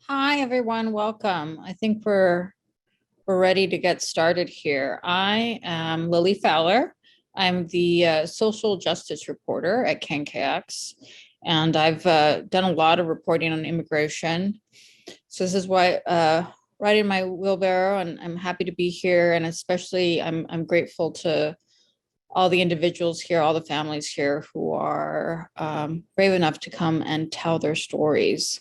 Hi, everyone. Welcome. I think we're ready to get started here. I am Lily Fowler. I'm the social justice reporter at KNKX, and I've done a lot of reporting on immigration. So this is why right in my wheelbarrow, and I'm happy to be here. And especially, I'm grateful to all the individuals here, all the families here who are brave enough to come and tell their stories.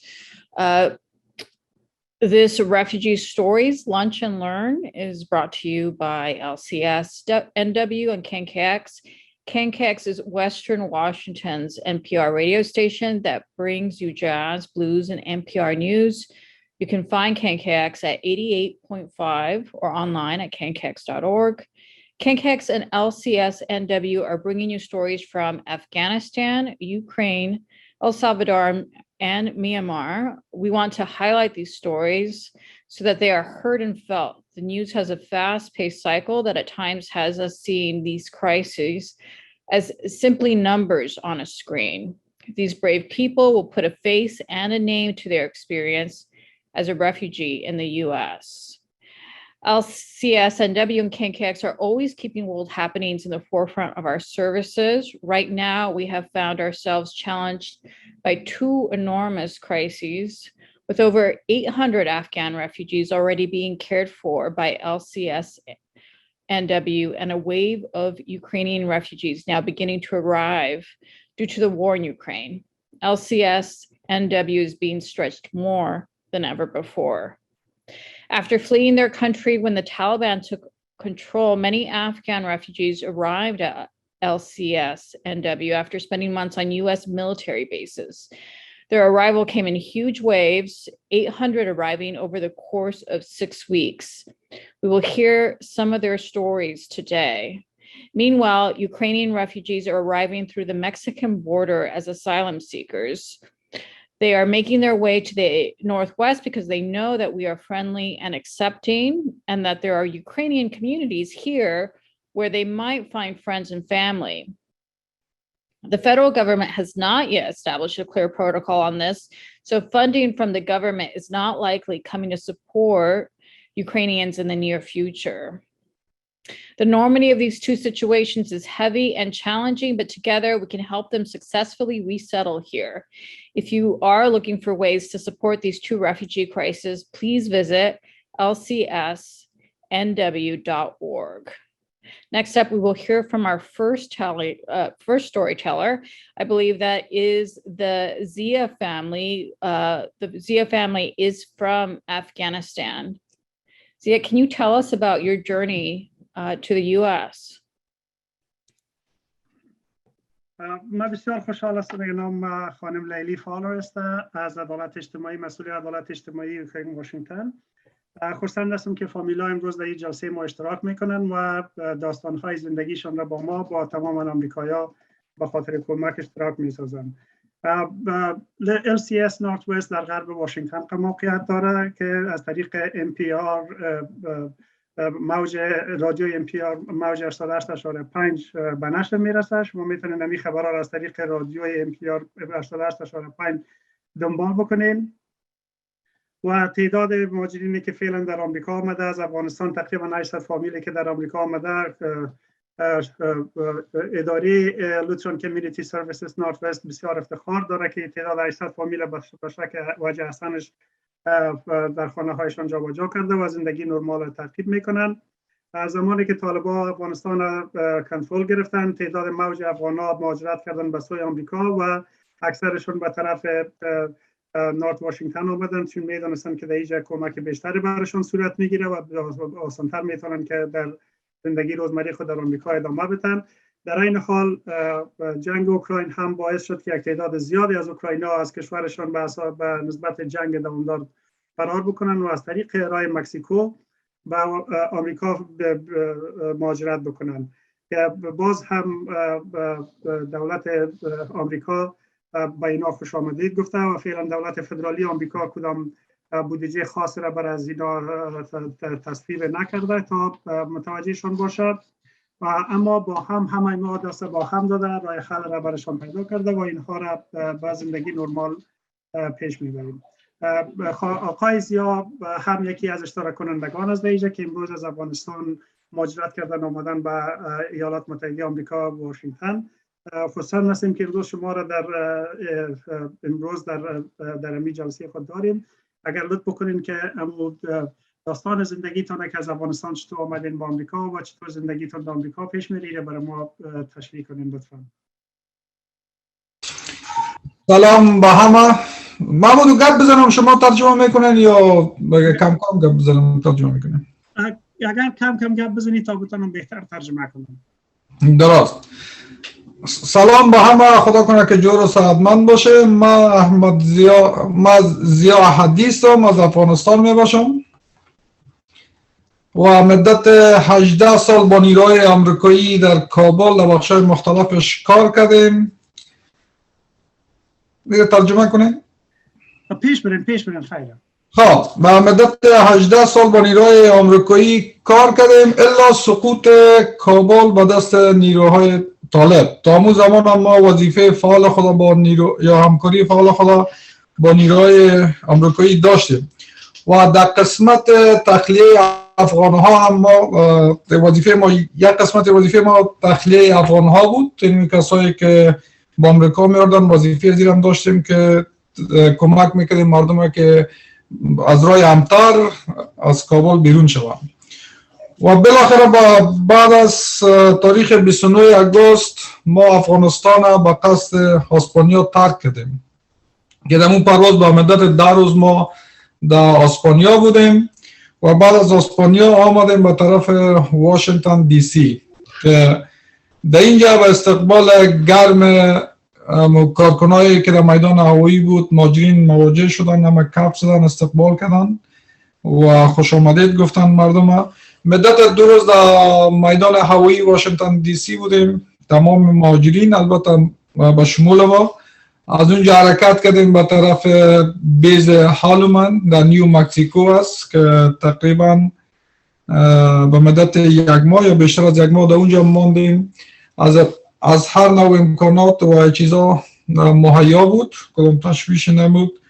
This Refugee Stories Lunch and Learn is brought to you by LCS NW and KNKX. KNKX is Western Washington's NPR radio station that brings you jazz, blues, and NPR news. You can find KNKX at 88.5 or online at knkx.org. KNKX and LCS NW are bringing you stories from Afghanistan, Ukraine, El Salvador, and Myanmar. We want to highlight these stories so that they are heard and felt. The news has a fast-paced cycle that at times has us seeing these crises as simply numbers on a screen. These brave people will put a face and a name to their experience as a refugee in the US. LCS, NW, and KNKX are always keeping world happenings in the forefront of our services. Right now, we have found ourselves challenged by two enormous crises, with over 800 Afghan refugees already being cared for by LCS NW and a wave of Ukrainian refugees now beginning to arrive due to the war in Ukraine. LCS NW is being stretched more than ever before. After fleeing their country when the Taliban took control, many Afghan refugees arrived at LCS NW after spending months on US military bases. Their arrival came in huge waves, 800 arriving over the course of 6 weeks. We will hear some of their stories today. Meanwhile, Ukrainian refugees are arriving through the Mexican border as asylum seekers. They are making their way to the Northwest because they know that we are friendly and accepting, and that there are Ukrainian communities here where they might find friends and family. The federal government has not yet established a clear protocol on this, so funding from the government is not likely coming to support Ukrainians in the near future. The enormity of these two situations is heavy and challenging, but together we can help them successfully resettle here. If you are looking for ways to support these two refugee crises, please visit lcsnw.org. Next up, we will hear from our first storyteller. I believe that is the Zia family. The Zia family is from Afghanistan. Zia, can you tell us about your journey to the US? من بسیار خوشحال هستم به نام خانم لیلی فالر است از عدالت اجتماعی، مسئول عدالت اجتماعی اوکراین واشنگتن. خرسند هستم که فامیلا امروز در این جلسه ما اشتراک میکنن و داستانهای زندگیشان را با تمام آمریکایی‌ها به خاطر کمک اشتراک میسازند. LCS Northwest در غرب واشنگتن موقعیت داره که از طریق NPR موج رادیو NPR موج 88.5 به نشر میرسه. شما میتونید این خبرها را از طریق رادیو NPR 88.5 دنبال بکنین. و تعداد مهاجرینی که فعلا در آمریکا آمده از افغانستان تقریبا 800 فامیلی که در آمریکا آمده، اداره لوتران کمیونیتی سرویسز نورث وست بسیار افتخار داره که تعداد 800 فامیل به شکل واجه هستنش در خانه هایشان جابجا کرده و زندگی نرمال ترتیب میکنن. از زمانی که طالبان افغانستان کنترل گرفتن، تعداد موج افغان‌ها مهاجرت کردن به سوی آمریکا و اکثرشون به طرف نورت واشنگتن آمدن، چون میدونستن که در اینجا کمک بیشتری براشون صورت میگیره و آسان‌تر میتونن که در زندگی روزمره خود در آمریکا ادامه بدن. در این حال جنگ اوکراین هم باعث شد که یک تعداد زیادی از اوکراینی‌ها از کشورشان به نسبت جنگ دوامدار فرار بکنن و از طریق راه مکزیکو به آمریکا مهاجرت بکنن. که باز هم دولت آمریکا به اینا خوش آمدید گفته و فعلا دولت فدرالی آمریکا کدام بودجه خاصی را برای از اینا تصویب نکرده تا متوجهشان باشد، و اما با هم همه ما دست با هم داده راه حل را برایشان پیدا کرده و اینها را به زندگی نرمال پیش میبریم. آقای زیا هم یکی از اشتراک کنندگان است اینجا که امروز از افغانستان مهاجرت کردن آمدن به ایالات متحده آمریکا و واشنگتن. خوشحال هستیم که امروز شما را امروز در این جلسه خود داریم. اگر لطف بکنین که داستان زندگیتان که از افغانستان چطور آمدین به آمریکا و چطور زندگیتان در آمریکا پیش میره برای ما تشریح کنین لطفاً. سلام به همه. محمود گپ بزنم شما ترجمه میکنین یا کم کم گپ بزنم ترجمه میکنین؟ اگر کم کم گپ بزنید تا بتونم بهتر ترجمه کنم. درست. سلام به همه، خدا کنه که جور و صحتمند باشه. من زیا حدیثم، از افغانستان می باشم و مدت 18 سال با نیروهای آمریکایی در کابل در بخش‌های مختلفش کار کردیم. دیگه ترجمه کنیم؟ پیش برین خیلی. خب با مدت 18 سال با نیروهای آمریکایی کار کردیم الا سقوط کابل به دست نیروهای طالب. تا همون زمان ما وظیفه فعال خدا با یا همکاری فعال خدا با نیروهای آمریکایی داشتیم و در قسمت تخلیه افغان ها هم ما وظیفه ما یک قسمت وظیفه ما تخلیه افغان ها بود. این کسایی که با آمریکا میاردن وظیفه زیر هم داشتیم که کمک میکردیم مردم که از راه امتر از کابل بیرون شوند. و بالاخره بعد از تاریخ 29 اگست ما افغانستان به قصد اسپانیا ترک کردیم که در اون پرواز به مدت 10 روز ما در اسپانیا بودیم و بعد از اسپانیا آمدیم به طرف واشنگتن دی سی که در اینجا به استقبال گرم کارکنایی که در میدان هوایی بود مهاجرین مواجه شدن، همه کف زدن، استقبال کردن و خوش آمدید گفتن مردم. مدت 2 روز در میدان هوایی واشنگتن دی سی بودیم، تمام مهاجرین البته به شمول ما. از اونجا حرکت کردیم به طرف بیز هالومن در نیو مکسیکو است که تقریبا به مدت 1 ماه یا بیشتر از 1 ماه در اونجا ماندیم. از هر نوع امکانات و چیزا مهیا بود، کدام تشویش نبود،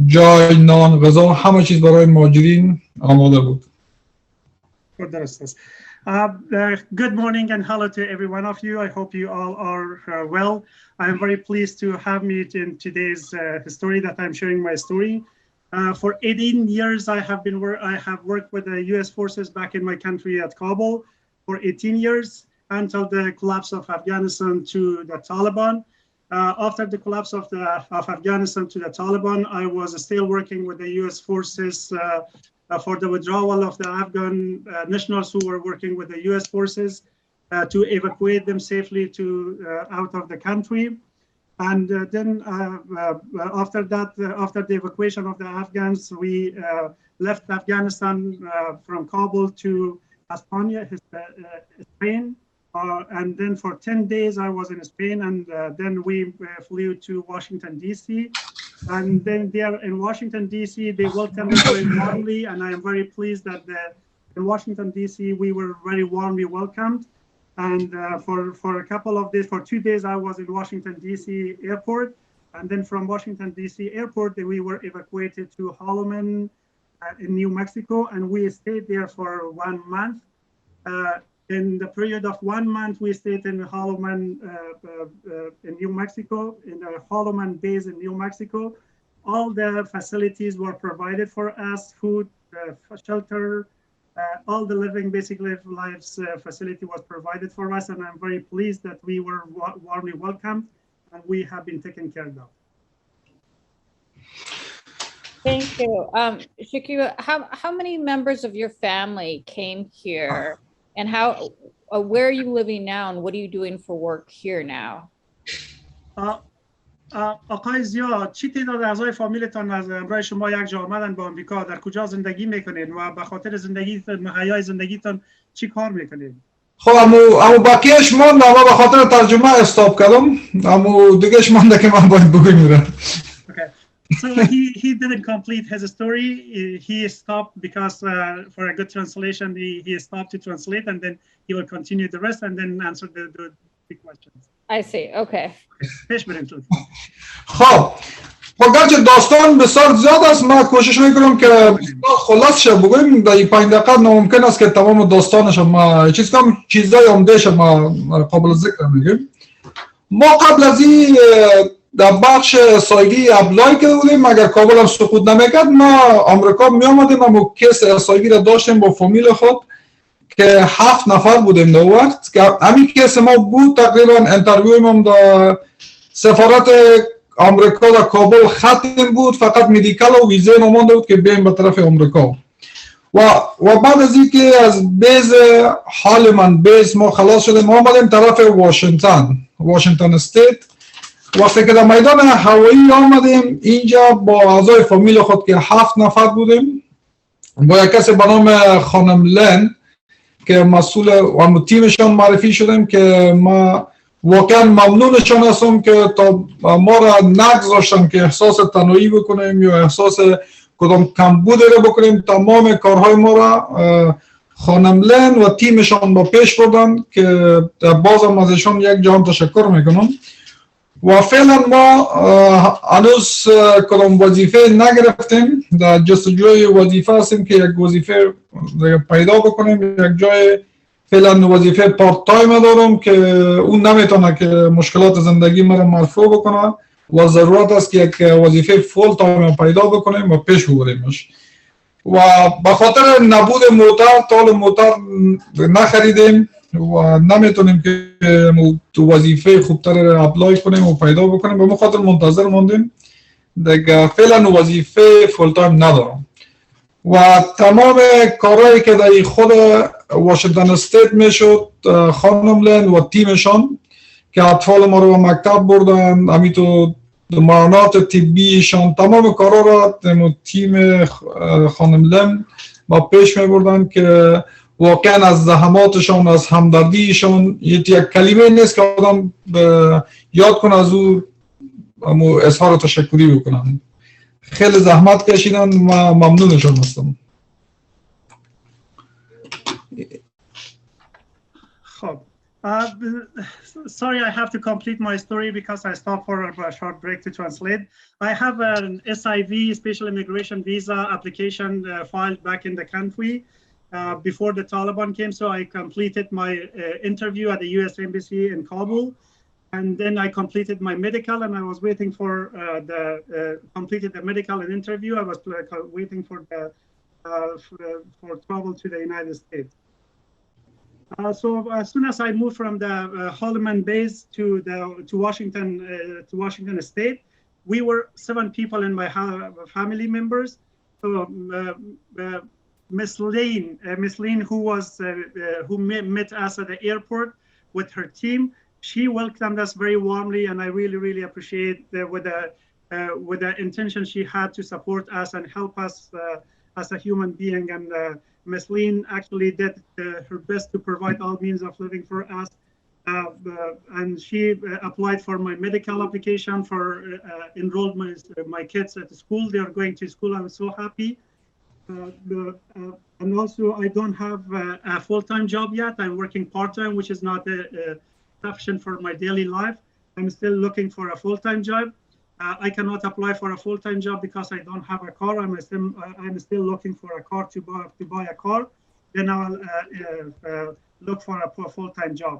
جای، نان، غذا، همه چیز برای مهاجرین آماده بود. Good morning and hello to every one of you. I hope you all are well. I am very pleased to have me in today's story that I'm sharing my story. For 18 years, I have worked with the U.S. forces back in my country at Kabul for 18 years until the collapse of Afghanistan to the Taliban. After the collapse of Afghanistan to the Taliban, I was still working with the U.S. forces for the withdrawal of the Afghan nationals who were working with the U.S. forces to evacuate them safely out of the country. And then after that, after the evacuation of the Afghans, we left Afghanistan from Kabul to Spain. And then for 10 days, I was in Spain, and then we flew to Washington, D.C. And then there in Washington, D.C., they welcomed us very warmly, and I am very pleased that in Washington, D.C., we were very warmly welcomed. And for a couple of days, for 2 days, I was in Washington, D.C. airport. And then from Washington, D.C. airport, we were evacuated to Asylum in New Mexico, and we stayed there for 1 month. In the period of 1 month, we stayed in Asylum in New Mexico, in the Asylum base in New Mexico. All the facilities were provided for us, food, shelter, all the living basic lives facility was provided for us, and I'm very pleased that we were warmly welcomed and we have been taken care of. Thank you. Shakira, how many members of your family came here? And where are you living now, and what are you doing for work here now? آقای زیا، چی تعداد اعضای فامیلتان از همراه شما یک جا آمدن به آمریکا؟ در کجا زندگی میکنین و به خاطر حیای زندگیتان چی کار میکنین؟ خب امو بقیهش ماند، اما به خاطر ترجمه استاپ کردم. امو دیگهش مانده که من باید بگویم. Okay. So he didn't complete his story. He stopped because for a good translation, he stopped to translate, and then he will continue the rest and then answer the questions. I see. Okay. خب گرچه داستان بسیار زیاد است، ما کوشش میکنم که بسیار خلاصش بگویم. در این 5 دقیقه ناممکن است که تمام داستانش ما چیزای عمدهش ما قابل ذکر میگیم. ما قبل از این در بخش اسایلی اپلای کرده بودیم، اگر کابل هم سقوط نمیکرد ما آمریکا می آمدیم. اما کیس اسایلی را داشتیم با فامیل خود که 7 نفر بودیم در وقت که همین کیس ما بود. تقریبا انترویو هم در سفارت آمریکا در کابل ختم بود، فقط مدیکال و ویزه نمانده بود که بریم به طرف آمریکا. و بعد از اینکه از بیز هالمان بیز ما خلاص شدیم، ما آمدیم طرف واشنگتن استیت. وقتی که در میدان هوایی آمدیم اینجا با اعضای فامیل خود که 7 نفر بودیم، با یک کسی به نام خانم لن که مسئول و تیمشان معرفی شدیم که ما واقعا ممنونشان هستم که تا ما را نگذاشتن که احساس تنهایی بکنیم یا احساس کدام کمبود را بکنیم. تمام کارهای ما را خانم لن و تیمشان با پیش بردن که بازم ازشان یک جهان تشکر میکنم. و فعلا ما هنوز کدام وظیفه نگرفتیم، در جستجوی وظیفه هستیم که یک وظیفه پیدا بکنیم. یک جای فعلا وظیفه پارت تایم دارم که اون نمیتونه که مشکلات زندگی مرا مرفوع بکنه و ضرورت است که یک وظیفه فول تایم پیدا بکنیم و پیش ببریمش. و به خاطر نبود موتر نخریدیم و نمیتونیم که تو وظیفه خوبتر را اپلای کنیم و پیدا بکنیم. به خاطر منتظر موندیم. دیگه فعلا وظیفه فول تایم ندارم و تمام کارهایی که در خود واشنگتن استیت میشد خانم لن و تیمشان که اطفال ما رو به مکتب بردن، همینطور معاینات طبیشان، تمام کارها را تیم خانم لن با پیش می بردن که واقعا از زحماتشان، از همدردیشان یک کلمه نیست که آدم یاد کنه از او اظهار تشکری بکنن. خیلی زحمت کشیدن و ممنونشان هستم. خب sorry, I have to complete my story because I stopped for a short break to translate. I have an SIV, Special Immigration Visa application filed back in the country before the Taliban came. So I completed my interview at the US Embassy in Kabul. And then I completed my medical and I was waiting for completed the medical and interview. I was waiting for for travel to the United States. So as soon as I moved from the Holloman base to Washington State, we were 7 people in my family members. So Miss Lane, who met us at the airport with her team, she welcomed us very warmly, and I really appreciate with the intention she had to support us and help us as a human being. And Ms. Lin actually did her best to provide all means of living for us. And she applied for my medical application for enrolled my kids at the school. They are going to school. I'm so happy. And also, I don't have a full-time job yet. I'm working part-time, which is not sufficient for my daily life. I'm still looking for a full-time job. I cannot apply for a full-time job because I don't have a car. I'm still looking for a car to buy a car. Then I'll look for a full-time job.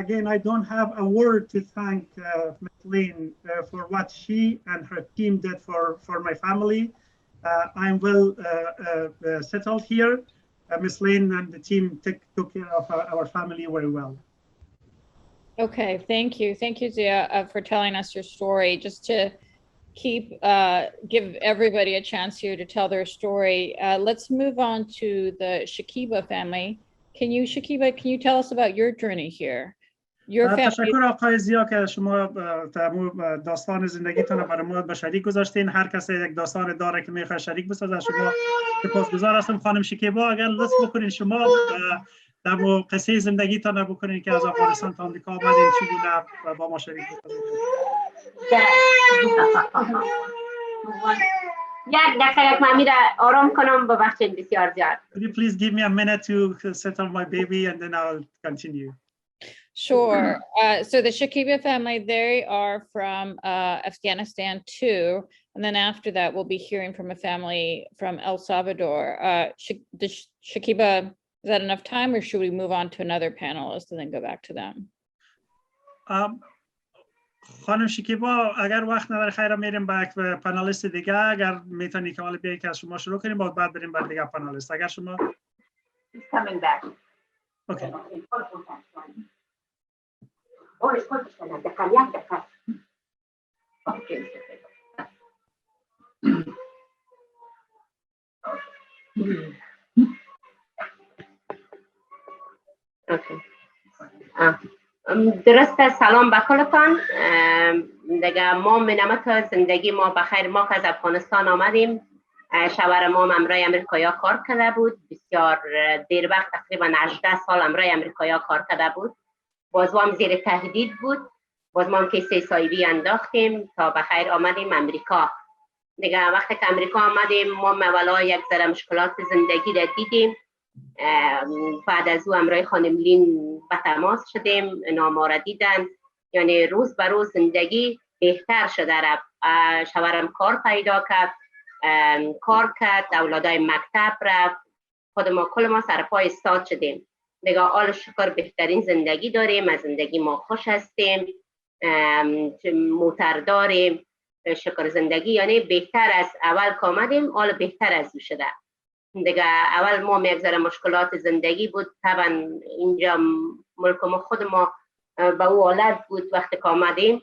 Again, I don't have a word to thank Ms. Lin for what she and her team did for my family. I'm well settled here. Ms. Lin and the team took care of our family very well. Okay, thank you. Thank you, Zia, for telling us your story. Just to give everybody a chance here to tell their story. Let's move on to the Shakiba family. Shakiba, can you tell us about your journey here? Your family. تشکر آقای زیا که شما داستان زندگیتون رو برای ما به شریک گذاشتین. هر کسی یک داستان داره که میخواد شریک بسازه. شما سپاسگزار هستم. خانم شکیبا، اگر لطف بکنین شما در قصه زندگیتان رو بکنین که از افغانستان تا آمریکا آمدین چگونه با ما شریک بسازید. یک دقیقه من میره آرام کنم، ببخشید بسیار زیاد. Could you please give me a minute to settle my baby and then I'll continue. Sure. So the Shakiba family, they are from Afghanistan too. And then after that, we'll be hearing from a family from El Salvador. Shakiba, is that enough time or should we move on to another panelist and then go back to them? خانم شکیبا اگر وقت نداره خیره میریم به یک پنالیست دیگه اگر میتونی که حالا بیایی که از شما شروع کنیم بعد بریم به دیگه پنالیست اگر شما coming back. اوکی درسته سلام به کلتان دیگه ما منمت زندگی ما بخیر ما که از افغانستان آمدیم شوهر ما امرای امریکایا کار کرده بود بسیار دیر وقت تقریبا 18 سال امرای امریکایا کار کرده بود باز ما زیر تهدید بود باز ما کیسه سایبی انداختیم تا بخیر آمدیم امریکا دیگه وقتی که امریکا آمدیم ما مولا یک ذره مشکلات زندگی را دیدیم بعد از او امرای خانم لین به تماس شدیم اینا ما را دیدن یعنی روز به روز زندگی بهتر شده رفت شوهرم کار پیدا کرد کار کرد اولادای مکتب رفت خود ما کل ما سر پای استاد شدیم دیگه آل شکر بهترین زندگی داریم از زندگی ما خوش هستیم موتر داریم شکر زندگی یعنی بهتر از اول که آمدیم آل بهتر از او شده دیگه اول ما یک ذره مشکلات زندگی بود طبعا اینجا ملک ما خود ما به او حالت بود وقتی که آمدیم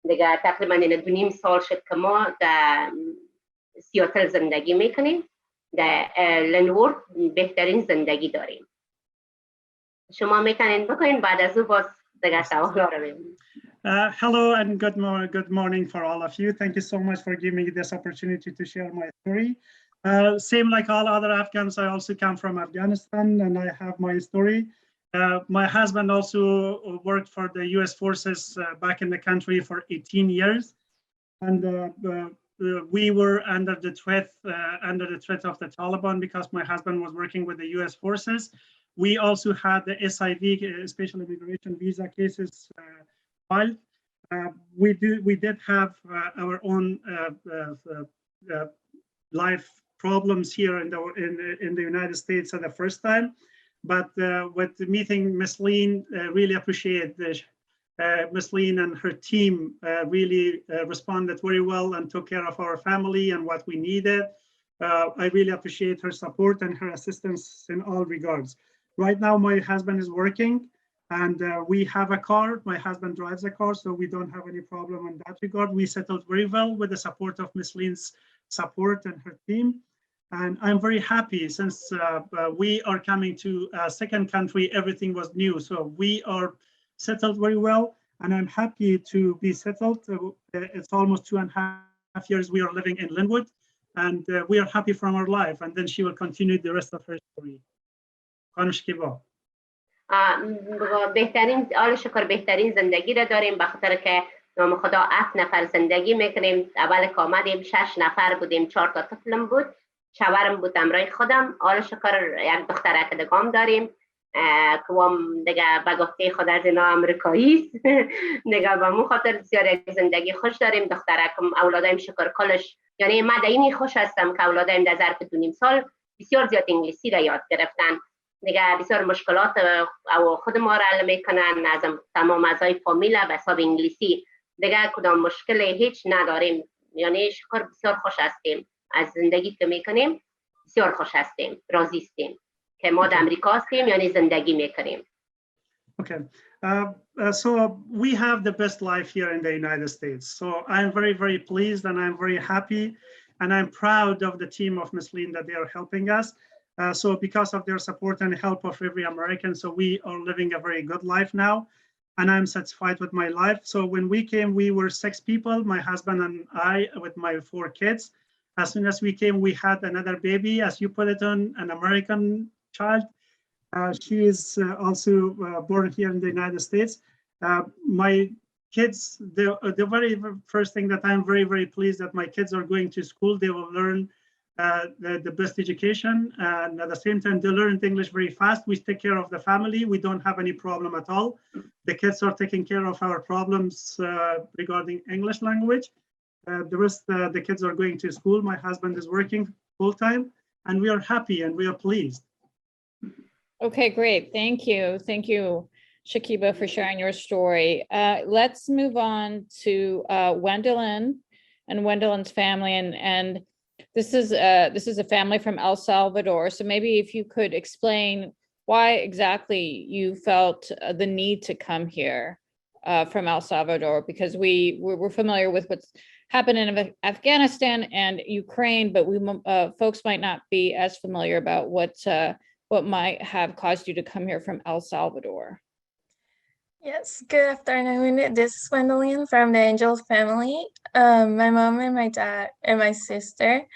دیگه تقریبا این 2.5 سال شد که ما در سیاتل زندگی میکنیم در لنورد بهترین زندگی داریم شما میتونین بکنین بعد از او باز دیگه سوالا رو ببینیم Hello and good morning for all of you. Thank you so much for giving me this opportunity to share my story. Same like all other Afghans, I also come from Afghanistan and I have my story. My husband also worked for the US forces back in the country for 18 years. And we were under the threat of the Taliban because my husband was working with the US forces. We also had the SIV, special immigration visa cases filed. We did have our own life problems here in the United States at the first time, but with meeting Ms. Lean, really appreciate Ms. Lean and her team really responded very well and took care of our family and what we needed. I really appreciate her support and her assistance in all regards. Right now, my husband is working and we have a car. My husband drives a car, so we don't have any problem in that regard. We settled very well with the support of Ms. Lean's support and her team. And I'm very happy since we are coming to a second country, everything was new. So we are settled very well and I'm happy to be settled. It's almost 2.5 years we are living in Linwood and we are happy from our life. And then she will continue the rest of her story. خانم شکیبا. بهترین آل شکر بهترین زندگی رو داریم به خاطر که نام خدا 7 نفر زندگی میکنیم اول که آمدیم 6 نفر بودیم 4 تا طفلم بود شوهرم بود امرای خودم آل شکر یک دختر اکدگام داریم که دیگه به گفته خود از اینا امریکایی دیگه به مو خاطر بسیار یک زندگی خوش داریم دخترکم اولادایم شکر کلش یعنی من اینی خوش هستم که اولادایم در ظرف 2.5 سال بسیار زیاد انگلیسی را یاد گرفتن دیگه بسیار مشکلات او خود ما را حل میکنن از تمام اعضای فامیل به حساب انگلیسی دیگه کدام مشکل هیچ نداریم یعنی شکر بسیار خوش هستیم از زندگی که میکنیم بسیار خوش هستیم راضی هستیم که ما در امریکا هستیم یعنی زندگی میکنیم Okay, so we have the best life here in the United States. So I'm very, very pleased and I'm very happy and I'm proud of the team of Ms. Lean that they are helping us. So because of their support and help of every American, so we are living a very good life now and I'm satisfied with my life. So when we came, we were 6 people, my husband and I with my 4 kids. As soon as we came, we had another baby, as you put it on, an American child. She is also born here in the United States. My kids, the very first thing that I'm very, very pleased that my kids are going to school. They will learn the best education, and at the same time they learned English very fast. We take care of the family. We don't have any problem at all. The kids are taking care of our problems regarding English language. The rest, the kids are going to school. My husband is working full time, and we are happy and we are pleased. Okay, great. Thank you. Thank you, Shakiba, for sharing your story. Let's move on to Wendelin and Wendelin's family. And this is a family from El Salvador. So maybe if you could explain why exactly you felt the need to come here from El Salvador, because we're familiar with what's happened in Afghanistan and Ukraine, but we folks might not be as familiar about what might have caused you to come here from El Salvador. Yes, good afternoon. This is Gwendolyn from the Angel family. My mom and my dad and my sister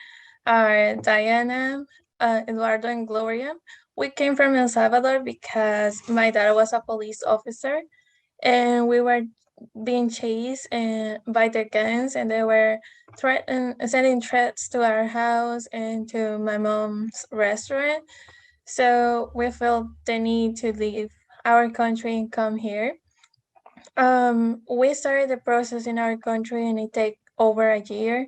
are Diana, Eduardo, and Gloria. We came from El Salvador because my dad was a police officer and we were being chased by the gangs, and they were sending threats to our house and to my mom's restaurant. So we felt the need to leave our country and come here. We started the process in our country and it took over a year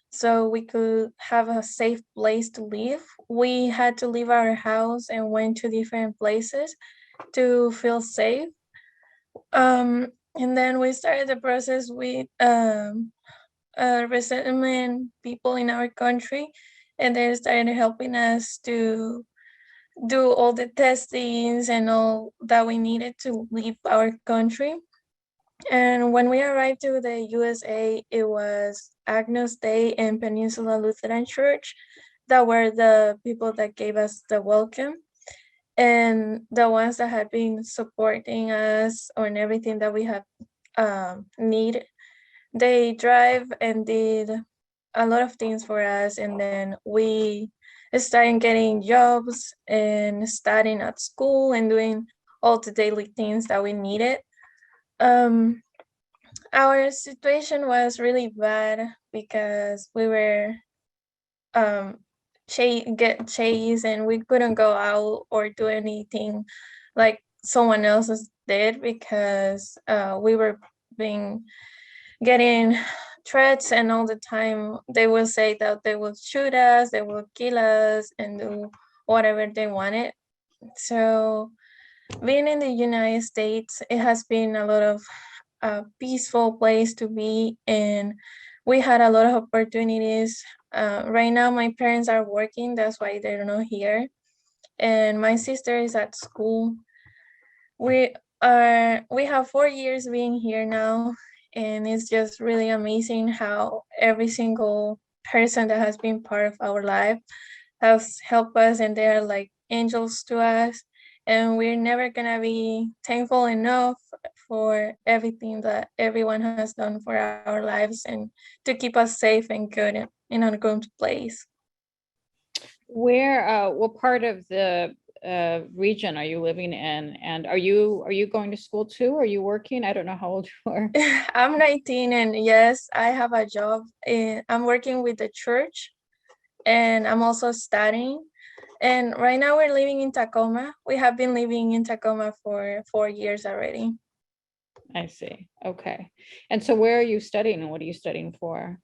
so we could have a safe place to live. We had to leave our house and went to different places to feel safe. And then we started the process with resettlement people in our country, and they started helping us to do all the testings and all that we needed to leave our country. And when we arrived to the USA, it was Agnus Dei and Peninsula Lutheran Church that were the people that gave us the welcome, and the ones that had been supporting us on everything that we have need. They drive and did a lot of things for us, and then we started getting jobs and studying at school and doing all the daily things that we needed. Our situation was really bad because we were get chased and we couldn't go out or do anything like someone else did because we were getting threats, and all the time they will say that they will shoot us, they will kill us, and do whatever they wanted. So being in the United States, it has been a lot of a peaceful place to be, and we had a lot of opportunities. Right now my parents are working, that's why they're not here, and my sister is at school. We have 4 years being here now, and it's just really amazing how every single person that has been part of our life has helped us, and they're like angels to us, and we're never gonna be thankful enough for everything that everyone has done for our lives and to keep us safe and good in a good place. What part of the region are you living in, and are you going to school too? Are you working? I don't know how old you are. I'm 19, and yes, I have a job. I'm working with the church, and I'm also studying. And right now we're living in Tacoma. We have been living in Tacoma for 4 years already. I see. Okay. And so where are you studying, and what are you studying for?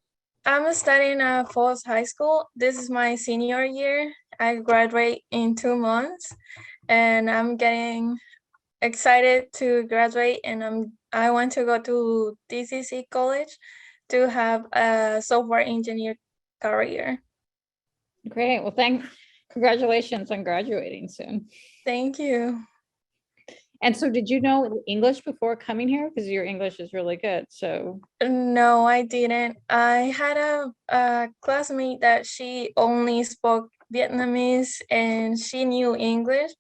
I'm studying at Falls High School. This is my senior year. I graduate in 2 months, and I'm getting excited to graduate, and I want to go to DCC College to have a software engineer career. Great. Well, congratulations on graduating soon. Thank you. And so did you know English before coming here? Because your English is really good. So No, I didn't. I had a classmate that she only spoke Vietnamese and she knew English.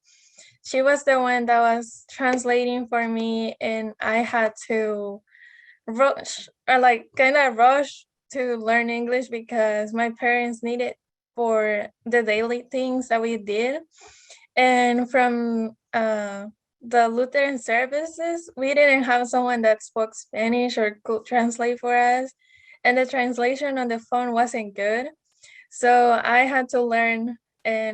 She was the one that was translating for me, and I had to rush to learn English because my parents needed for the daily things that we did. And from the Lutheran services, we didn't have someone that spoke Spanish or could translate for us, and the translation on the phone wasn't good. So I had to learn, and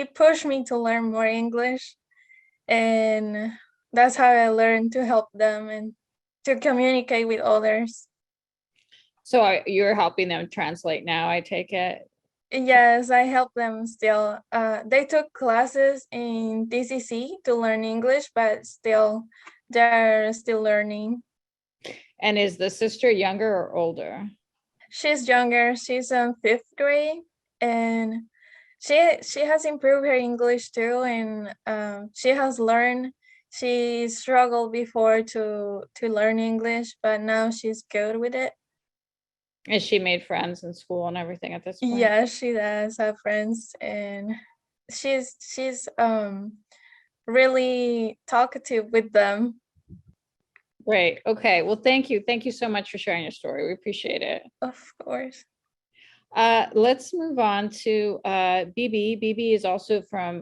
it pushed me to learn more English, and that's how I learned to help them and to communicate with others. So you're helping them translate now, I take it? Yes, I help them still. They took classes in TCC to learn English, but still, they're still learning. And is the sister younger or older? She's younger. She's in 5th grade, and she has improved her English too, and she has learned. She struggled before to learn English, but now she's good with it. And she made friends in school and everything at this point? Yeah, she does have friends, and she's really talkative with them. Great. Okay. Well, thank you. Thank you so much for sharing your story. We appreciate it. Of course. Let's move on to Bibi. Bibi is also from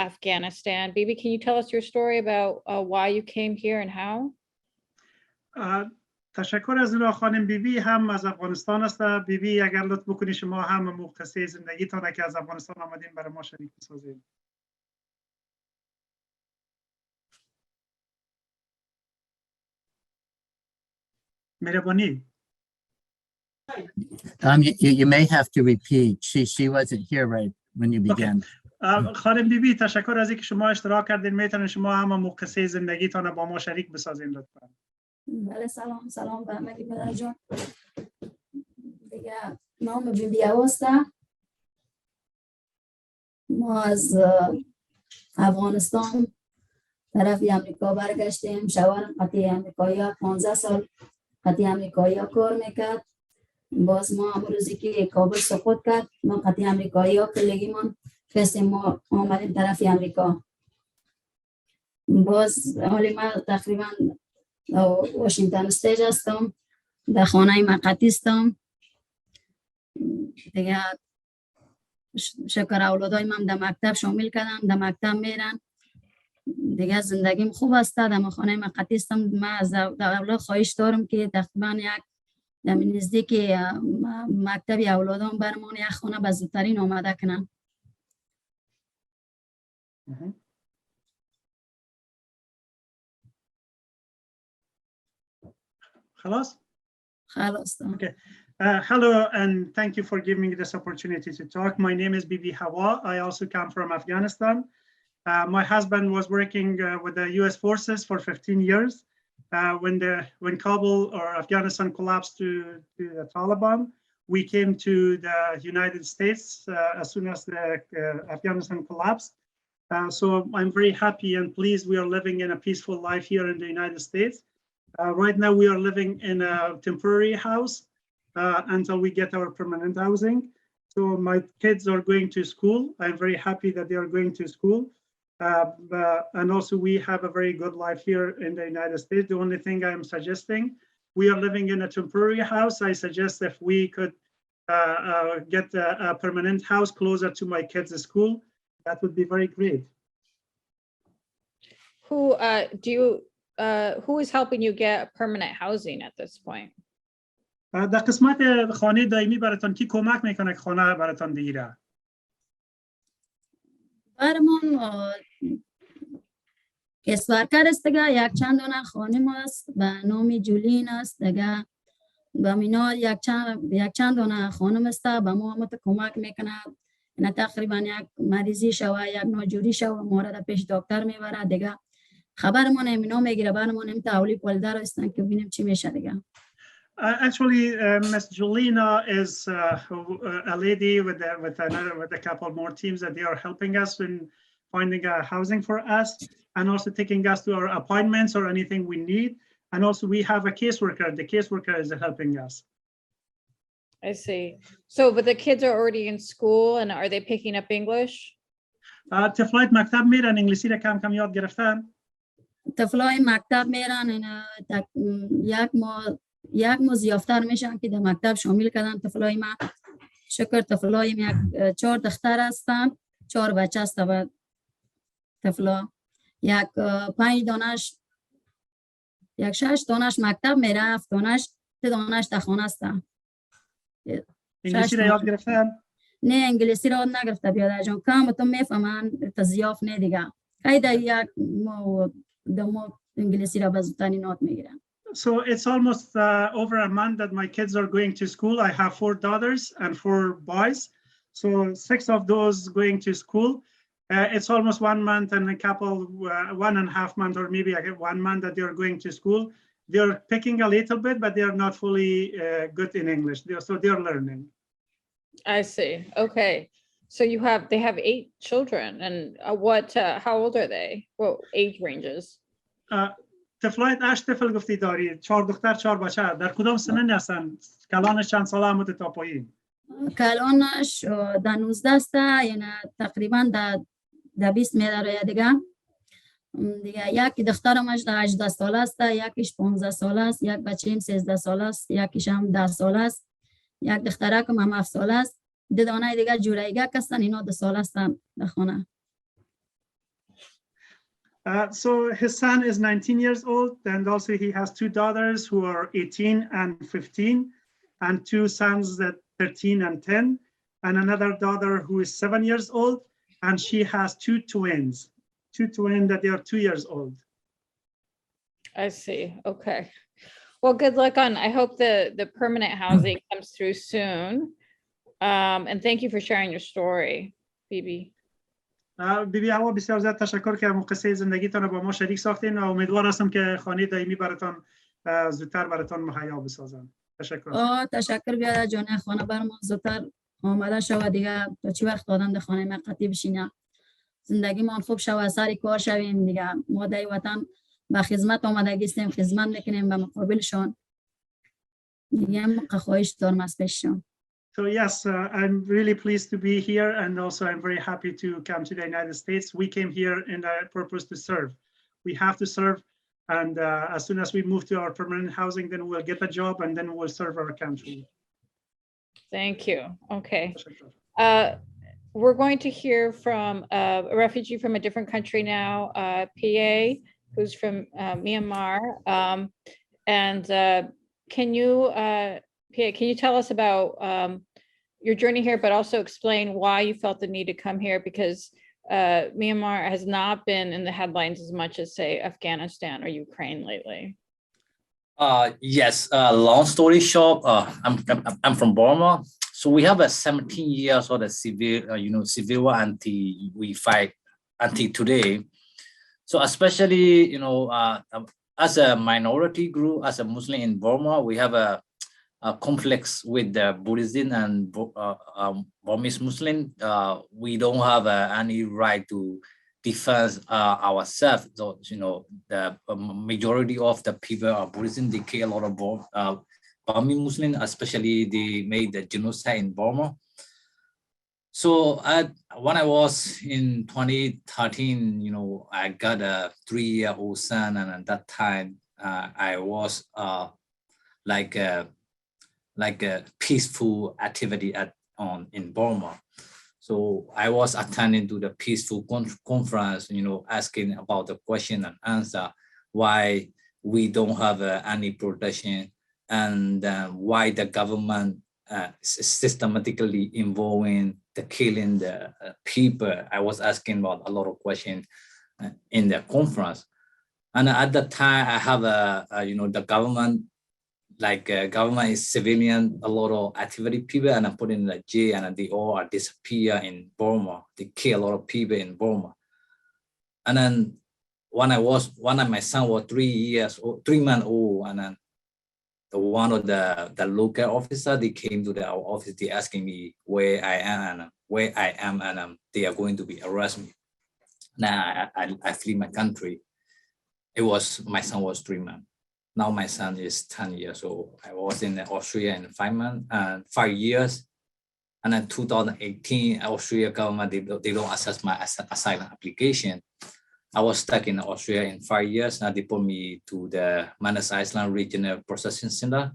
Afghanistan. Bibi, can you tell us your story about why you came here and how? تشکر از اون خانم بیبی هم از افغانستان است. بیبی اگر لطف بکنی شما هم قصه زندگیتان که از افغانستان آمدین برای ما شریک بسازید. مهربانی. You may have to repeat. She wasn't here right when you began. خانم بیبی تشکر از اینکه شما اشتراک کردین. میتونین شما هم قصه زندگیتان با ما شریک بسازین لطفا. بله سلام به همگی پدر جان. دیگه نام بیبی هواسته. ما از افغانستان طرف امریکا برگشتیم. شوهرم قطعی امریکایی 15 سال قطعی امریکایی کار میکرد. باز ما روزی که کابل سقوط کرد ما قطعی امریکایی ها کلگیمان خواستیم ما آمدیم طرف امریکا. باز حالی ما تقریبا واشنگتن استیج هستم، در خانه مقطعی هستم. دیگه شکر اولادای من در مکتب شامل کردم، در مکتب میرن. دیگه زندگیم خوب است. در خانه مقطعی هستم. من از اولاد خواهش دارم که تقریبا در نزدیک مکتب اولادام برمان یک خانه به زودترین آماده کنن. خلاص؟ خلاص. Okay. Hello, and thank you for giving me this opportunity to talk. My name is Bibi Hawa. I also come from Afghanistan. My husband was working with the U.S. forces for 15 years. When Kabul or Afghanistan collapsed to the Taliban, we came to the United States as soon as the Afghanistan collapsed. So I'm very happy and pleased we are living in a peaceful life here in the United States. Right now we are living in a temporary house until we get our permanent housing. So my kids are going to school. I'm very happy that they are going to school. And also we have a very good life here in the United States. The only thing I'm suggesting, we are living in a temporary house. I suggest if we could get a permanent house closer to my kids' school, that would be very great. Who is helping you get permanent housing at this point? در قسمت خانه دائمی براتون کی کمک میکنه که خانه براتون بگیره؟ برمان کسورکر است دیگه. یک چند دانه خانم است به نام جولین است دیگه. به مینا یک چند دانه خانم است به ما کمک میکنه. اینا تقریبا یک مریضی شوه یک ناجوری شوه مورد پیش دکتر میبره دیگه. خبرمان اینا میگیره برمان این تعالی پولده رو استن که ببینیم چی میشه دیگه. Actually, Ms. Julina is a lady with a couple more teams that they are helping us in finding a housing for us and also taking us to our appointments or anything we need. And also we have a caseworker. The caseworker is helping us. I see. So, but the kids are already in school and are they picking up English? طفلای مکتب میرن انگلیسی را کم یاد گرفتن. طفلای مکتب میرن یک ماه زیافتر میشن که در مکتب شامل کردن. طفلای ما شکر طفلای ما 4 دختر هستن 4 بچه است و طفلا 5 دانش 6 دانش مکتب میره 7 دانش 3 دانش در خانه هستن. انگلیسی رو یاد گرفتن؟ نه انگلیسی رو نگرفته بیادر جان کم تو میفهمن تزیاف نه دیگه قید یک دمو انگلیسی را بزرگترین نوت میگیرم. So it's almost over a month that my kids are going to school. I have 4 daughters and 4 boys. So 6 of those going to school. It's almost 1 month and a couple, 1.5 months or maybe 1 month that they're going to school. They're picking a little bit, but they're not fully good in English. So they're learning. I see. Okay. So they have 8 children, and how old are they? What age ranges? طفلایت 8 طفل گفتی داری 4 دختر 4 بچه در کدام سنن هستن؟ کلانش چند ساله هم تا پایین؟ کلانش 19 است یعنی تقریبا در 20 میداره دیگه یکی دخترمش 18 ساله است یکیش 15 ساله است یک بچه‌ام 13 ساله است یکیش هم 10 ساله است یک دخترکم هم 7 ساله است دو دانه دیگه جورایگک هستن اینا 2 ساله هستن در خانه. So his son is 19 years old, and also he has 2 daughters who are 18 and 15, and 2 sons that 13 and 10, and another daughter who is 7 years old, and she has 2 twins that they are 2 years old. I see. Okay. Well, good luck I hope the permanent housing comes through soon. And thank you for sharing your story, Bibi. بیبی هوا بسیار زیاد تشکر که قصه زندگیتان رو با ما شریک ساختین و امیدوار هستم که خانه دائمی براتان زودتر براتان مهیا بسازن. تشکر. تشکر بیاد جان خانه بر ما زودتر آماده شود دیگه تا چی وقت آدم در خانه ما قطعی بشینه زندگی ما خوب شود سر کار شویم دیگه ما در وطن به خدمت آمدگی هستیم خدمت میکنیم به مقابلشان دیگه خواهش دارم از پیششان. So yes, I'm really pleased to be here, and also I'm very happy to come to the United States. We came here in a purpose to serve. We have to serve, and as soon as we move to our permanent housing, then we'll get a job, and then we'll serve our country. Thank you. Okay. We're going to hear from a refugee from a different country now, PA, who's from Myanmar. And can you tell us about your journey here, but also explain why you felt the need to come here? Because Myanmar has not been in the headlines as much as, say, Afghanistan or Ukraine lately. Yes. Long story short, I'm from Burma, so we have a 17 years of the civil war until we fight until today. So especially as a minority group, as a Muslim in Burma, we have a conflicts with the Buddhism and Burmese Muslim. We don't have any right to defend ourselves. So, the majority of the people are Buddhism. They kill a lot of Burmese Muslim, especially they made the genocide in Burma. So when I was in 2013, I got a 3-year-old son, and at that time I was like a peaceful activity in Burma. So I was attending to the peaceful conference, asking about the question and answer, why we don't have any protection, and why the government systematically involving the killing the people. I was asking about a lot of questions in the conference. And at that time I have the government, government is civilian, a lot of activity people, and I put in the jail, and they all disappear in Burma. They kill a lot of people in Burma. And then when my son was 3 months old, and then one of the local officer, they came to our office, they asking me where I am, and they are going to be arrest me. Now I flee my country. My son was 3 months. Now my son is 10 years old. I was in Australia in 5 years. And then 2018, Australia government, they don't assess my asylum application. I was stuck in Australia in 5 years. Now they put me to the Manus Island Regional Processing Center.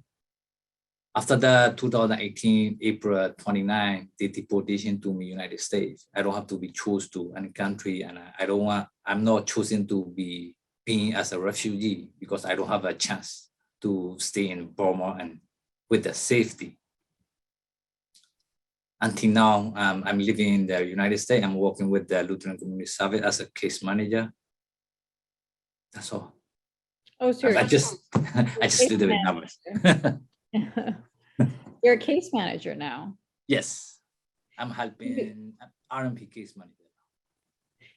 After that, 2018, April 29, the deportation to me United States. I don't have to be chosen to any country, and I'm not choosing to be being as a refugee because I don't have a chance to stay in Burma and with the safety. Until now, I'm living in the United States. I'm working with the Lutheran Community Service as a case manager. That's all. Oh, so I just did the numbers. You're a case manager now. Yes, I'm helping RMP case manager.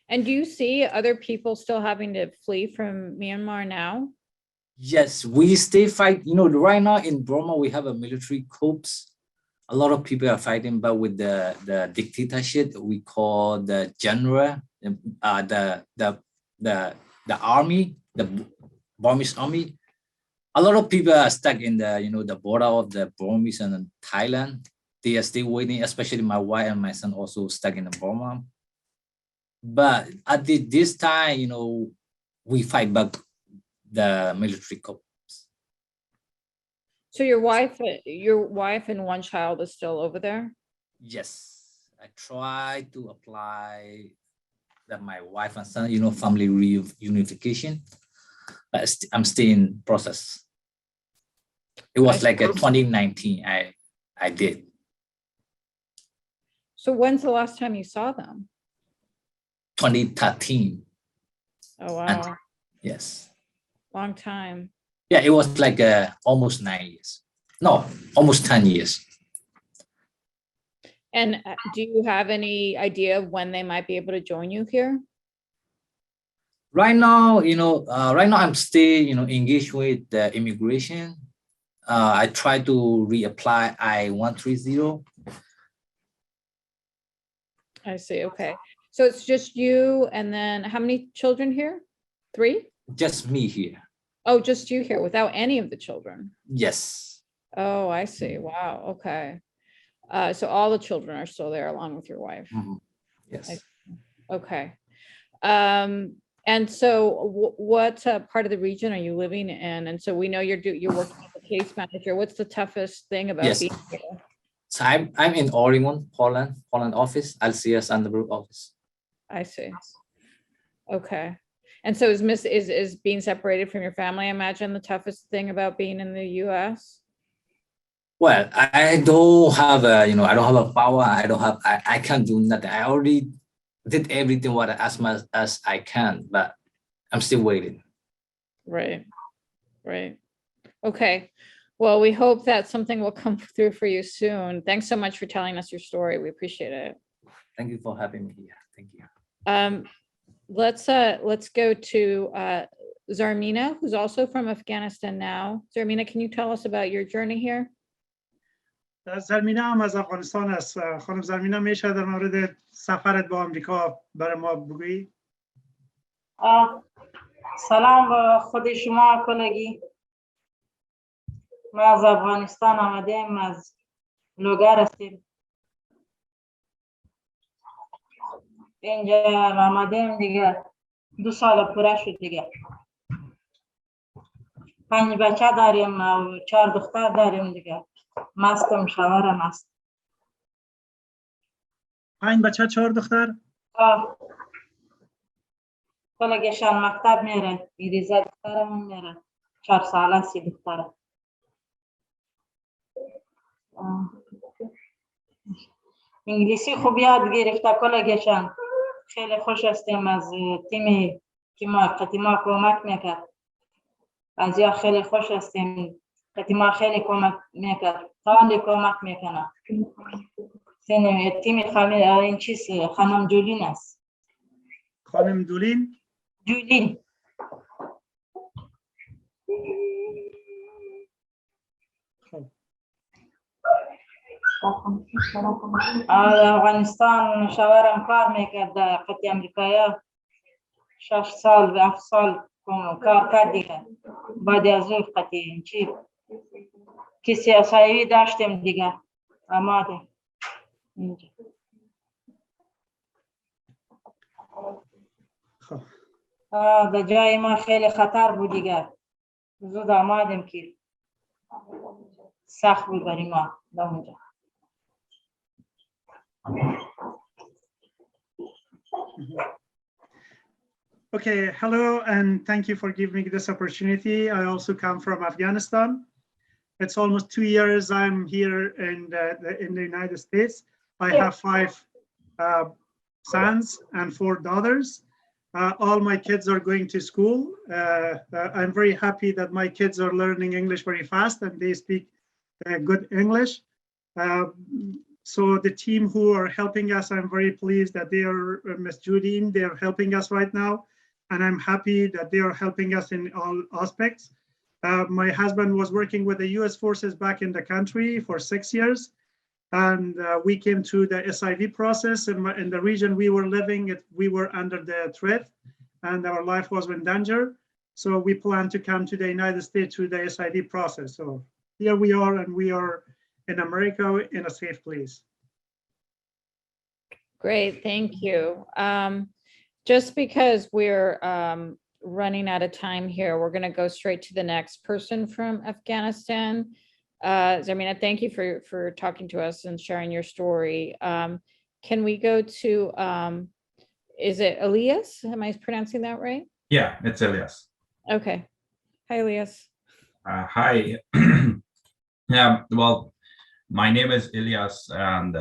And do you see other people still having to flee from Myanmar now? Yes, we stay fight. You know, right now in Burma, we have a military corps. A lot of people are fighting, but with the dictatorship, we call the general, the army, the Burmese army. A lot of people are stuck in the the border of the Burmese and Thailand. They are still waiting, especially my wife and my son also stuck in the Burma. But at this time, we fight back the military corps. So your wife and one child is still over there? Yes, I try to apply that my wife and son, family reunification. But I'm still in process. It was like a 2019 I did. So when's the last time you saw them? 2013. Oh, wow. Yes. Long time. Yeah, it was like almost 9 years. No, almost 10 years. And do you have any idea of when they might be able to join you here? Right now, I'm still, engaged with the immigration. I try to reapply I-130. I see. Okay. So it's just you, and then how many children here? 3? Just me here. Oh, just you here without any of the children? Yes. Oh, I see. Wow. Okay. So all the children are still there along with your wife? Mm-hmm. Yes. Okay. And so what part of the region are you living in? And so we know you're working as a case manager. What's the toughest thing about being here? So I'm in Oregon, Poland office, LCS Underbrook office. I see. Okay. And so is being separated from your family, I imagine, the toughest thing about being in the US? Well, I don't have I don't have a power. I can't do nothing. I already did everything as much as I can, but I'm still waiting. Right. Okay. Well, we hope that something will come through for you soon. Thanks so much for telling us your story. We appreciate it. Thank you for having me here. Thank you. Let's go to Zarmina, who's also from Afghanistan now. Zarmina, can you tell us about your journey here? زرمینه هم از افغانستان است. خانم زرمینه میشه در مورد سفرت با آمریکا برای ما بگویی؟ سلام به خود شما کلگی. ما از افغانستان آمدیم، از لوگر هستیم. اینجا آمدیم دیگه 2 سال پوره شد دیگه. 5 بچه داریم و 4 دختر داریم دیگه. مستم، شوهرم است. 5 بچه 4 دختر؟ کلگیشان مکتب میره. ایریزه دخترم میره. 4 ساله 3 دختره. انگلیسی خوب یاد گرفته کلگیشان. خیلی خوش هستیم از تیمی که ما کمک میکرد. از یا خیلی خوش هستیم. ما خیلی کمک میکرد. خیلی کمک میکنه. تیم این چیز خانم جولین است. خانم جولین؟ جولین. افغانستان شوهرم کار میکرد در قطع امریکایی 6 سال و 7 سال کار کرد دیگه. بعد از اون قطع چی کسی اسایی داشتیم دیگه آماده اینجا. در جای ما خیلی خطر بود دیگه. زود آمدیم که سخت بود برای ما در اونجا. Okay, hello, and thank you for giving me this opportunity. I also come from Afghanistan. It's almost 2 years I'm here in the United States. I have 5 sons and 4 daughters. All my kids are going to school. I'm very happy that my kids are learning English very fast and they speak good English. So the team who are helping us, I'm very pleased that they are, Ms. Judine, they are helping us right now. And I'm happy that they are helping us in all aspects. My husband was working with the US forces back in the country for 6 years. And we came through the SIV process in the region we were living, we were under the threat and our life was in danger. So we plan to come to the United States through the SIV process. So here we are, and we are in America in a safe place. Great, thank you. Just because we're running out of time here, we're going to go straight to the next person from Afghanistan. Zarmina, thank you for talking to us and sharing your story. Can we go to, is it Elias? Am I pronouncing that right? Yeah, it's Elias. Okay. Hi, Elias. Hi. Yeah, well, my name is Elias, and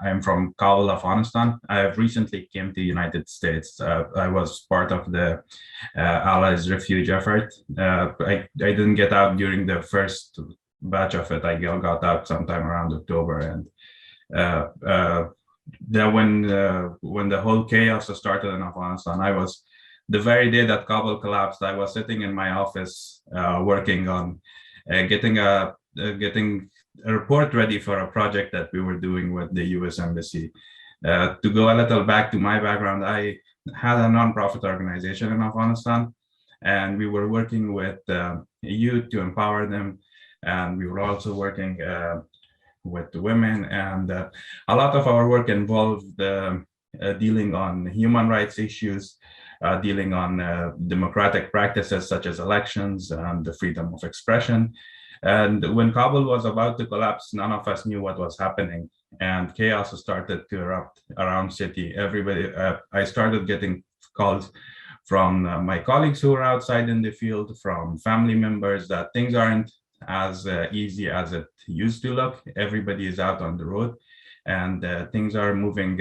I'm from Kabul, Afghanistan. I have recently came to the United States. I was part of the Allies Refugee effort. I didn't get out during the first batch of it. I got out sometime around October, and then when the whole chaos started in Afghanistan, I was the very day that Kabul collapsed. I was sitting in my office working on getting a report ready for a project that we were doing with the U.S. Embassy. To go a little back to my background, I had a nonprofit organization in Afghanistan, and we were working with youth to empower them. And we were also working with the women, and a lot of our work involved dealing on human rights issues, dealing on democratic practices such as elections and the freedom of expression. And when Kabul was about to collapse, none of us knew what was happening, and chaos started to erupt around city. Everybody, I started getting calls from my colleagues who were outside in the field, from family members, that things aren't as easy as it used to look. Everybody is out on the road, and things are moving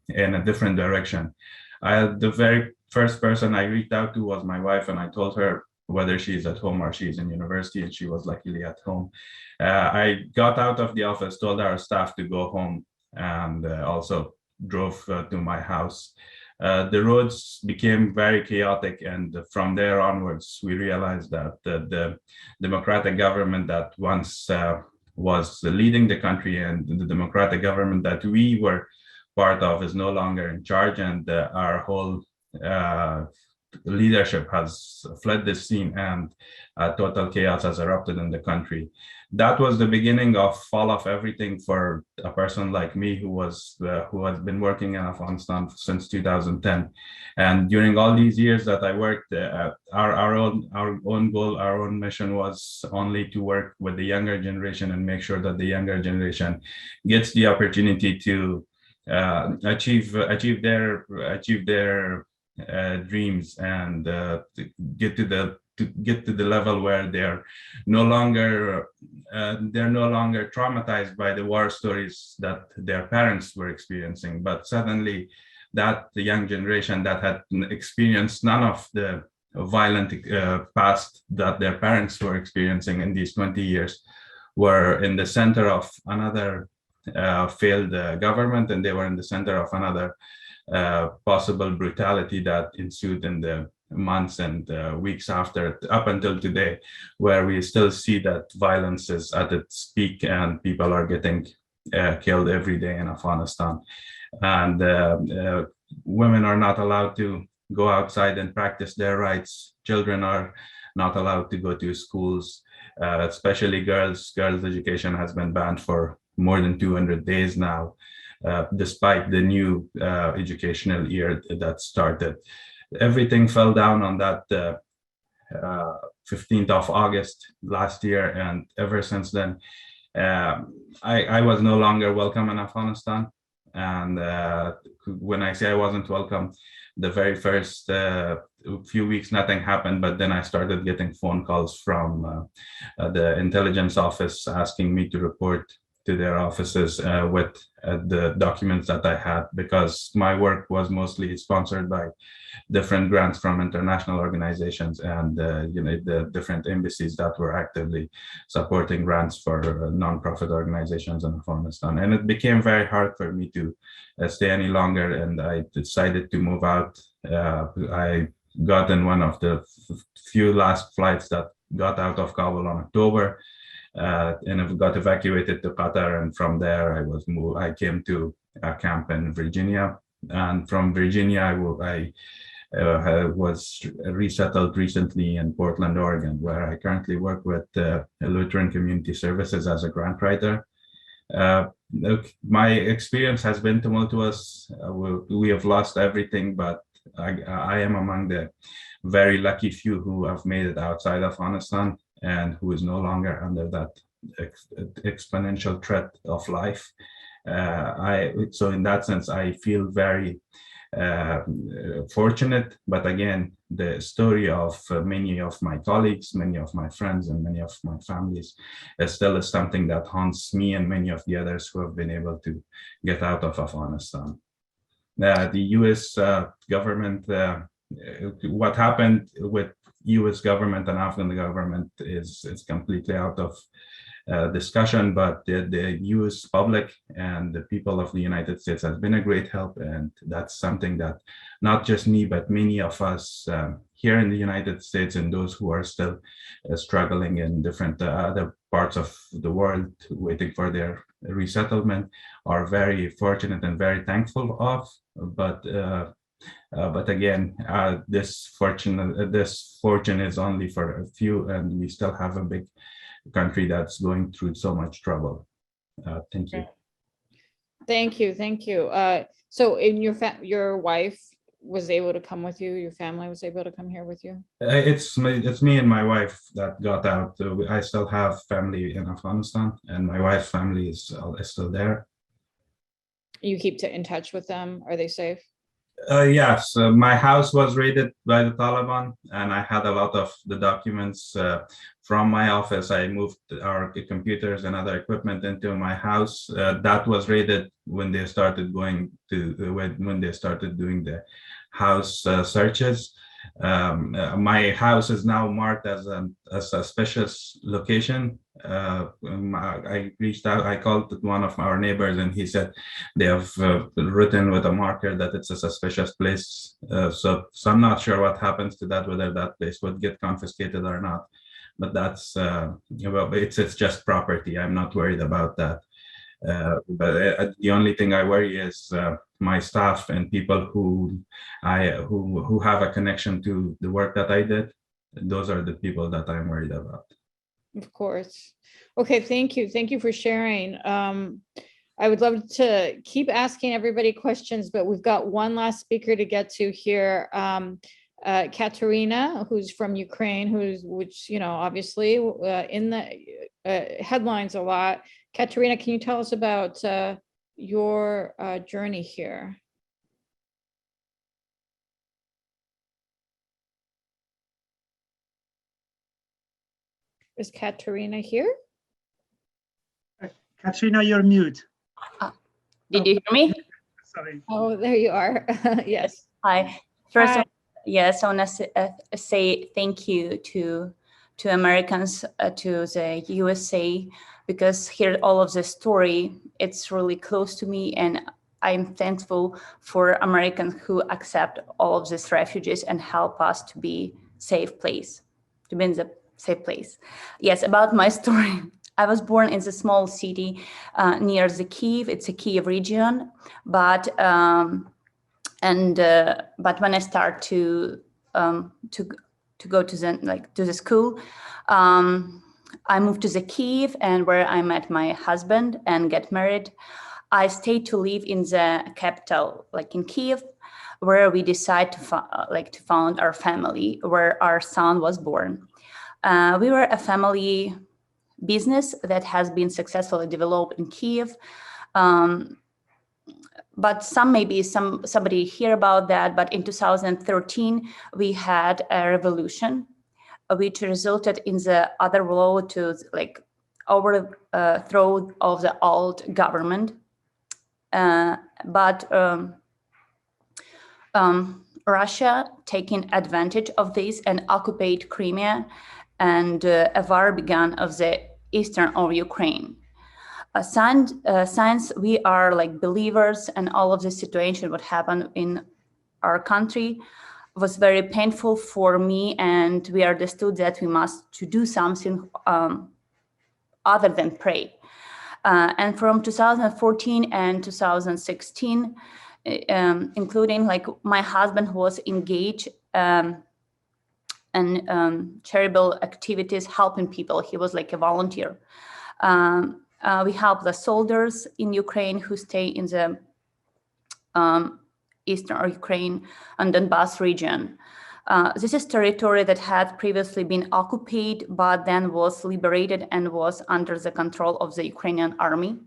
in a different direction. The very first person I reached out to was my wife, and I told her whether she's at home or she's in university, and she was luckily at home. I got out of the office, told our staff to go home, and also drove to my house. The roads became very chaotic, and from there onwards, we realized that the democratic government that once was leading the country, and the democratic government that we were part of, is no longer in charge, and our whole leadership has fled the scene, and total chaos has erupted in the country. That was the beginning of fall of everything for a person like me who has been working in Afghanistan since 2010. And during all these years that I worked, our own goal, our own mission was only to work with the younger generation and make sure that the younger generation gets the opportunity to achieve their dreams, and to get to the level where they're no longer traumatized by the war stories that their parents were experiencing, but suddenly that the young generation that had experienced none of the violent past that their parents were experiencing in these 20 years were in the center of another failed government, and they were in the center of another possible brutality that ensued in the months and weeks after, up until today, where we still see that violence is at its peak and people are getting killed every day in Afghanistan. And women are not allowed to go outside and practice their rights. Children are not allowed to go to schools, especially girls. Girls' education has been banned for more than 200 days now, despite the new educational year that started. Everything fell down on that 15th of August last year, and ever since then, I was no longer welcome in Afghanistan. And when I say I wasn't welcome, the very first few weeks, nothing happened, but then I started getting phone calls from the intelligence office asking me to report to their offices with the documents that I had, because my work was mostly sponsored by different grants from international organizations and the different embassies that were actively supporting grants for non-profit organizations in Afghanistan. And it became very hard for me to stay any longer, and I decided to move out. I got in one of the few last flights that got out of Kabul on October, and I got evacuated to Qatar, and from there I came to a camp in Virginia, and from Virginia I was resettled recently in Portland, Oregon, where I currently work with Lutheran Community Services as a grant writer. My experience has been tumultuous. We have lost everything, but I am among the very lucky few who have made it outside Afghanistan and who is no longer under that exponential threat of life. So in that sense, I feel very fortunate. But again, the story of many of my colleagues, many of my friends, and many of my families still is something that haunts me and many of the others who have been able to get out of Afghanistan. The U.S. government, what happened with U.S. government and Afghan government is completely out of discussion, but the U.S. public and the people of the United States has been a great help, and that's something that not just me, but many of us here in the United States and those who are still struggling in different other parts of the world waiting for their resettlement are very fortunate and very thankful of. But again, this fortune is only for a few, and we still have a big country that's going through so much trouble. Thank you. Thank you. So in your wife was able to come with you, your family was able to come here with you? It's me and my wife that got out. I still have family in Afghanistan, and my wife's family is still there. You keep in touch with them? Are they safe? Yes, my house was raided by the Taliban, and I had a lot of the documents from my office. I moved our computers and other equipment into my house. That was raided when they started when they started doing the house searches. My house is now marked as a suspicious location. I reached out, I called one of our neighbors, and he said they have written with a marker that it's a suspicious place. So I'm not sure what happens to that, whether that place would get confiscated or not. But that's it's just property. I'm not worried about that. But the only thing I worry is my staff and people who have a connection to the work that I did. Those are the people that I'm worried about. Of course. Okay, thank you. Thank you for sharing. I would love to keep asking everybody questions, but we've got one last speaker to get to here. Katerina, who's from Ukraine, which obviously in the headlines a lot. Katerina, can you tell us about your journey here? Is Katerina here? Katrina, you're mute. Did you hear me? Sorry. Oh, there you are. Yes. Hi. First, yes, I want to say thank you to Americans, to the USA, because hear all of the story, it's really close to me, and I'm thankful for Americans who accept all of these refugees and help us to be safe place, to be in the safe place. Yes, about my story. I was born in the small city near the Kyiv. It's a Kyiv region, but when I start to go to the school, I moved to the Kyiv, and where I met my husband and get married. I stayed to live in the capital, like in Kyiv, where we decided to found our family, where our son was born. We were a family business that has been successfully developed in Kyiv. But somebody hear about that, but in 2013, we had a revolution, which resulted in the other law to overthrow of the old government. But Russia taking advantage of this and occupied Crimea, and a war began of the eastern of Ukraine. Since we are like believers, and all of the situation what happened in our country was very painful for me, and we understood that we must to do something other than pray. And from 2014 and 2016, including like my husband was engaged in charitable activities, helping people. He was like a volunteer. We help the soldiers in Ukraine who stay in the eastern Ukraine and Donbass region. This is territory that had previously been occupied, but then was liberated and was under the control of the Ukrainian army.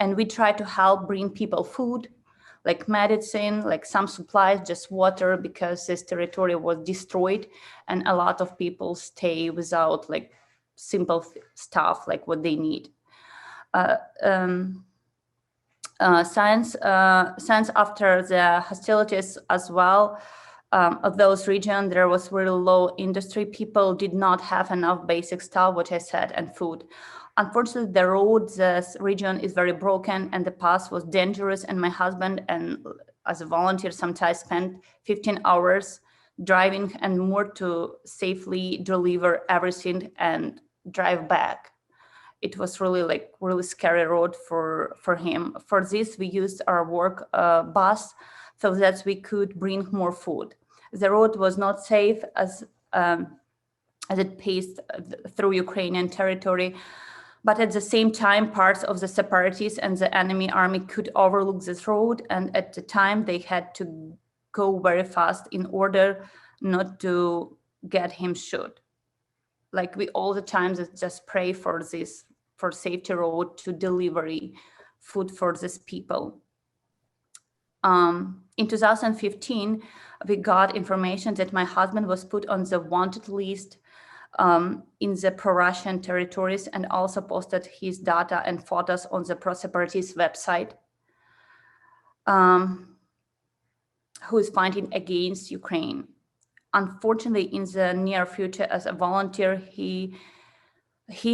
And we try to help bring people food, like medicine, like some supplies, just water, because this territory was destroyed and a lot of people stay without like simple stuff like what they need. Since after the hostilities as well of those regions, there was really low industry. People did not have enough basic stuff, what I said, and food. Unfortunately, the road, this region is very broken and the path was dangerous. And my husband, and as a volunteer, sometimes spent 15 hours driving and more to safely deliver everything and drive back. It was really scary road for him. For this, we used our work bus so that we could bring more food. The road was not safe as it passed through Ukrainian territory, but at the same time, parts of the separatists and the enemy army could overlook this road, and at the time they had to go very fast in order not to get him shot. Like we all the time just pray for this, for safety road to delivery food for these people. In 2015, we got information that my husband was put on the wanted list in the pro-Russian territories, and also posted his data and photos on the pro-separatist website, who is fighting against Ukraine. Unfortunately, in the near future, as a volunteer, he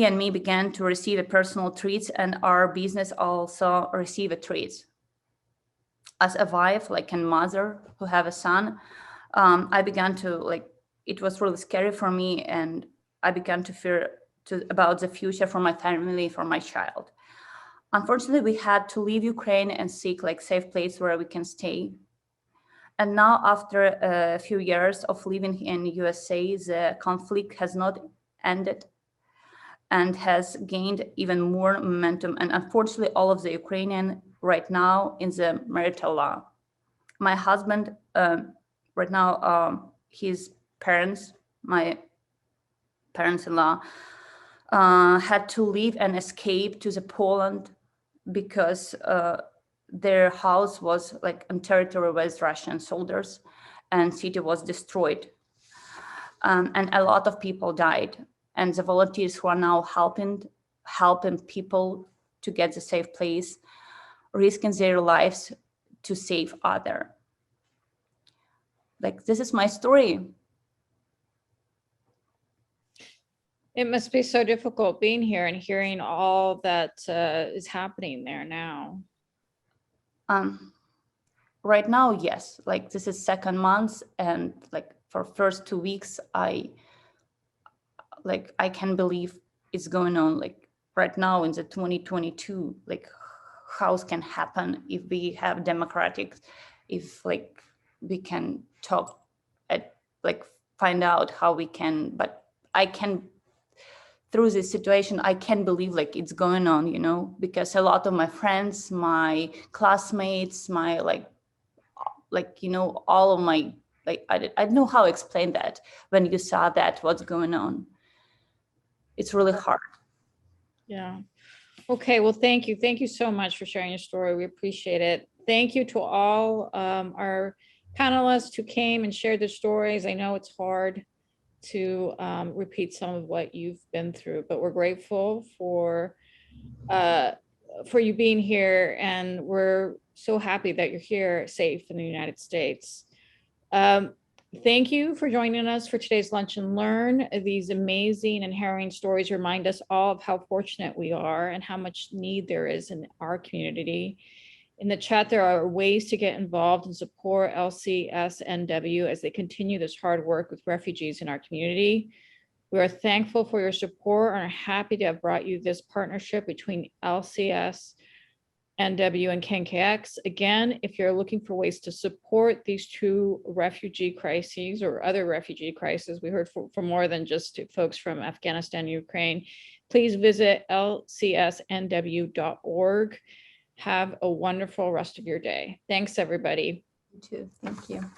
and me began to receive a personal treats, and our business also receive a treats. As a wife, like a mother who have a son, I began to it was really scary for me, and I began to fear about the future for my family, for my child. Unfortunately, we had to leave Ukraine and seek safe place where we can stay. And now, after a few years of living in USA, the conflict has not ended and has gained even more momentum. And unfortunately, all of the Ukrainian right now in the marital law. My husband, right now, his parents, my parents-in-law, had to leave and escape to the Poland because their house was on territory with Russian soldiers, and city was destroyed. And a lot of people died. And the volunteers who are now helping people to get the safe place, risking their lives to save others. This is my story. It must be so difficult being here and hearing all that is happening there now. Right now, yes. This is second month, and for first 2 weeks, I can't believe it's going on. Right now in the 2022, how it can happen if we have democratic, if we can talk at find out how we can. But I can, through this situation, I can't believe it's going on, because a lot of my friends, my classmates, my all of my I don't know how to explain that when you saw that what's going on. It's really hard. Yeah. Okay. Well, thank you. Thank you so much for sharing your story. We appreciate it. Thank you to all our panelists who came and shared their stories. I know it's hard to repeat some of what you've been through, but we're grateful for you being here, and we're so happy that you're here safe in the United States. Thank you for joining us for today's Lunch and Learn. These amazing and harrowing stories remind us all of how fortunate we are and how much need there is in our community. In the chat, there are ways to get involved and support LCSNW as they continue this hard work with refugees in our community. We are thankful for your support and are happy to have brought you this partnership between LCSNW and KNKX. Again, if you're looking for ways to support these two refugee crises or other refugee crises, we heard from more than just folks from Afghanistan, Ukraine, please visit lcsnw.org. Have a wonderful rest of your day. Thanks, everybody. You too. Thank you.